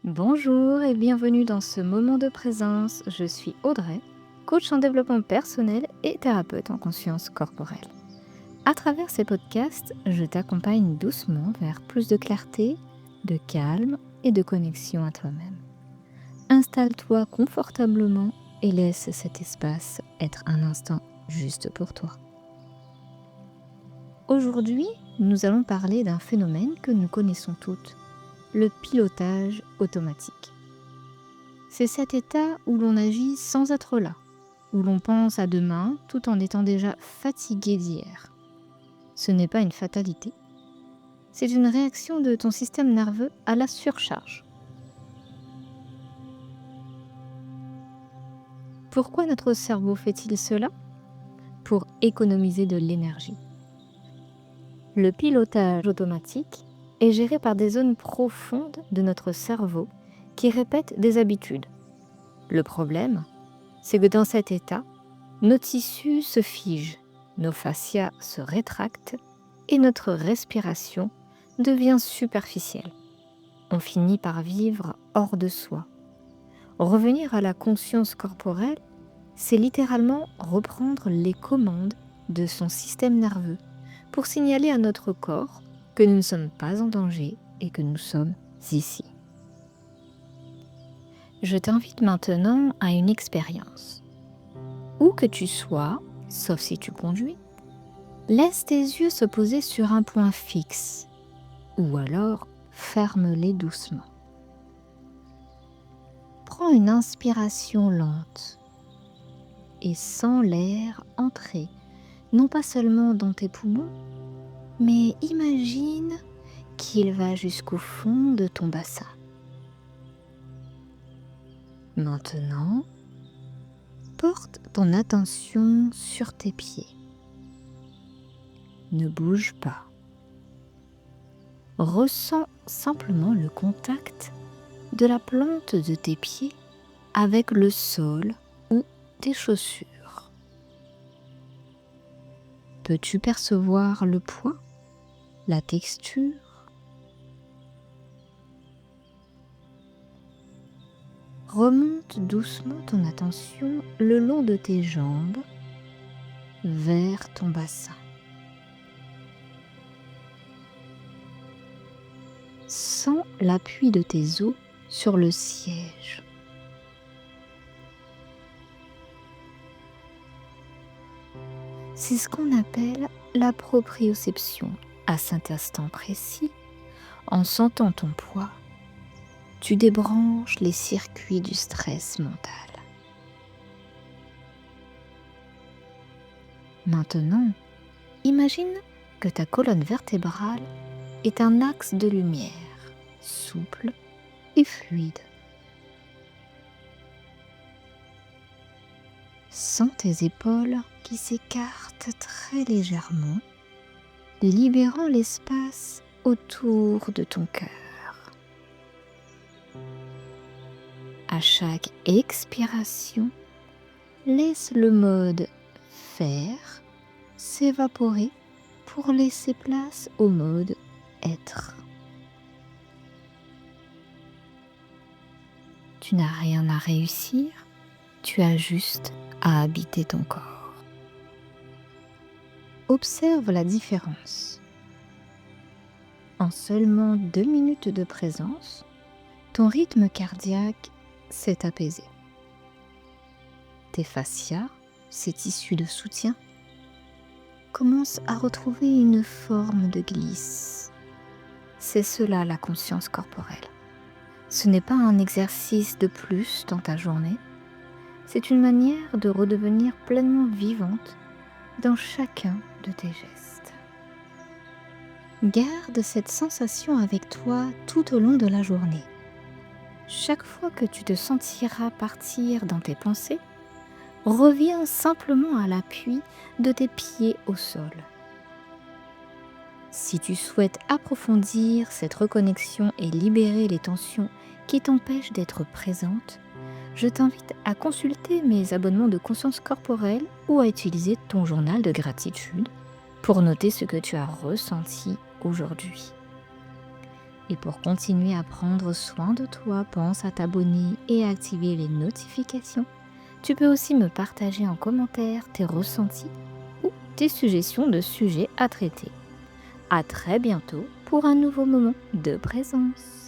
Bonjour et bienvenue dans ce moment de présence. Je suis Audrey, coach en développement personnel et thérapeute en conscience corporelle. À travers ces podcasts, je t'accompagne doucement vers plus de clarté, de calme et de connexion à toi-même. Installe-toi confortablement et laisse cet espace être un instant juste pour toi. Aujourd'hui, nous allons parler d'un phénomène que nous connaissons toutes, le pilotage automatique. C'est cet état où l'on agit sans être là, où l'on pense à demain tout en étant déjà fatigué d'hier. Ce n'est pas une fatalité, c'est une réaction de ton système nerveux à la surcharge. Pourquoi notre cerveau fait-il cela? Pour économiser de l'énergie. Le pilotage automatique est géré par des zones profondes de notre cerveau qui répètent des habitudes. Le problème, c'est que dans cet état, nos tissus se figent, nos fascias se rétractent et notre respiration devient superficielle. On finit par vivre hors de soi. Revenir à la conscience corporelle, c'est littéralement reprendre les commandes de son système nerveux pour signaler à notre corps que nous ne sommes pas en danger et que nous sommes ici. Je t'invite maintenant à une expérience. Où que tu sois, sauf si tu conduis, laisse tes yeux se poser sur un point fixe ou alors ferme-les doucement. Prends une inspiration lente et sens l'air entrer, non pas seulement dans tes poumons, mais imagine qu'il va jusqu'au fond de ton bassin. Maintenant, porte ton attention sur tes pieds. Ne bouge pas. Ressens simplement le contact de la plante de tes pieds avec le sol ou tes chaussures. Peux-tu percevoir le poids, la texture? Remonte doucement ton attention le long de tes jambes vers ton bassin. Sens l'appui de tes os sur le siège. C'est ce qu'on appelle la proprioception. À cet instant précis, en sentant ton poids, tu débranches les circuits du stress mental. Maintenant, imagine que ta colonne vertébrale est un axe de lumière, souple et fluide. Sens tes épaules qui s'écartent très légèrement, libérant l'espace autour de ton cœur. À chaque expiration, laisse le mode faire s'évaporer pour laisser place au mode être. Tu n'as rien à réussir, tu as juste à habiter ton corps. Observe la différence. En seulement 2 minutes de présence, ton rythme cardiaque s'est apaisé. Tes fascias, ces tissus de soutien, commencent à retrouver une forme de glisse. C'est cela la conscience corporelle. Ce n'est pas un exercice de plus dans ta journée, c'est une manière de redevenir pleinement vivante dans chacun de tes gestes. Garde cette sensation avec toi tout au long de la journée. Chaque fois que tu te sentiras partir dans tes pensées, reviens simplement à l'appui de tes pieds au sol. Si tu souhaites approfondir cette reconnexion et libérer les tensions qui t'empêchent d'être présente, je t'invite à consulter mes abonnements de conscience corporelle ou à utiliser ton journal de gratitude pour noter ce que tu as ressenti aujourd'hui. Et pour continuer à prendre soin de toi, pense à t'abonner et à activer les notifications. Tu peux aussi me partager en commentaire tes ressentis ou tes suggestions de sujets à traiter. À très bientôt pour un nouveau moment de présence.